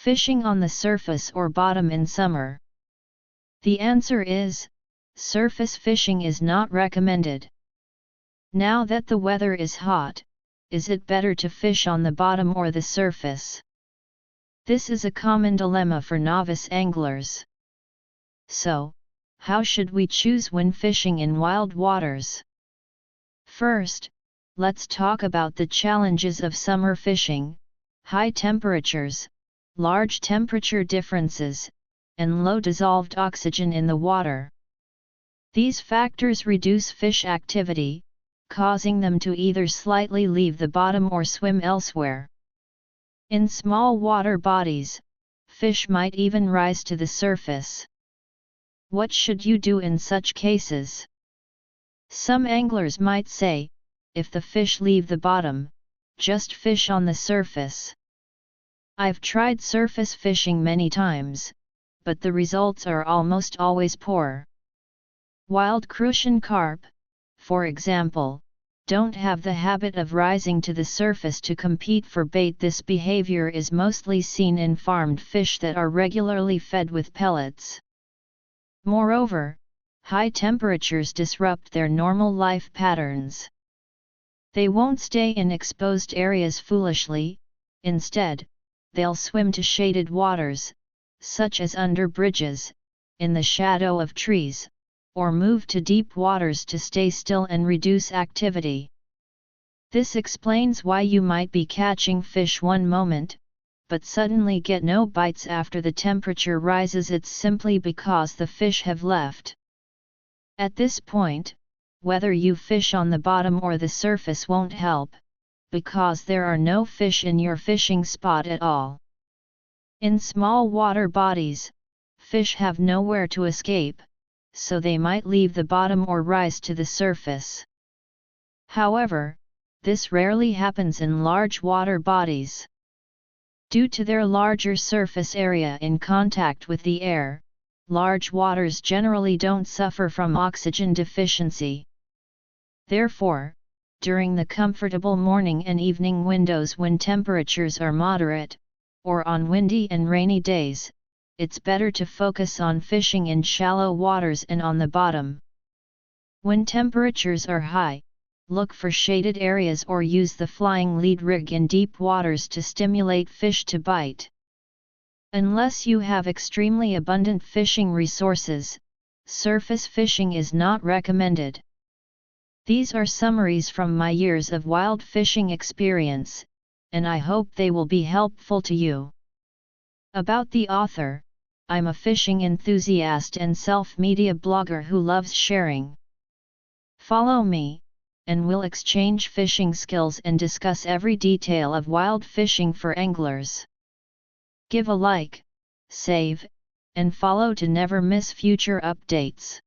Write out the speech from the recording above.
Fishing on the surface or bottom in summer. The answer is, surface fishing is not recommended. Now that the weather is hot, is it better to fish on the bottom or the surface? This is a common dilemma for novice anglers. So, how should we choose when fishing in wild waters? First, let's talk about the challenges of summer fishing: high temperatures, large temperature differences, and low dissolved oxygen in the water. These factors reduce fish activity, causing them to either slightly leave the bottom or swim elsewhere. In small water bodies, fish might even rise to the surface. What should you do in such cases? Some anglers might say, if the fish leave the bottom, just fish on the surface. I've tried surface fishing many times, but the results are almost always poor. Wild crucian carp, for example, don't have the habit of rising to the surface to compete for bait. This behavior is mostly seen in farmed fish that are regularly fed with pellets. Moreover, high temperatures disrupt their normal life patterns. They won't stay in exposed areas foolishly. Instead, they'll swim to shaded waters, such as under bridges, in the shadow of trees, or move to deep waters to stay still and reduce activity. This explains why you might be catching fish one moment, but suddenly get no bites after the temperature rises. It's simply because the fish have left. At this point, whether you fish on the bottom or the surface won't help, because there are no fish in your fishing spot at all. In small water bodies, fish have nowhere to escape, so they might leave the bottom or rise to the surface. However, this rarely happens in large water bodies. Due to their larger surface area in contact with the air, large waters generally don't suffer from oxygen deficiency. Therefore, during the comfortable morning and evening windows when temperatures are moderate, or on windy and rainy days, it's better to focus on fishing in shallow waters and on the bottom. When temperatures are high, look for shaded areas or use the flying lead rig in deep waters to stimulate fish to bite. Unless you have extremely abundant fishing resources, surface fishing is not recommended. These are summaries from my years of wild fishing experience, and I hope they will be helpful to you. About the author: I'm a fishing enthusiast and self-media blogger who loves sharing. Follow me, and we'll exchange fishing skills and discuss every detail of wild fishing for anglers. Give a like, save, and follow to never miss future updates.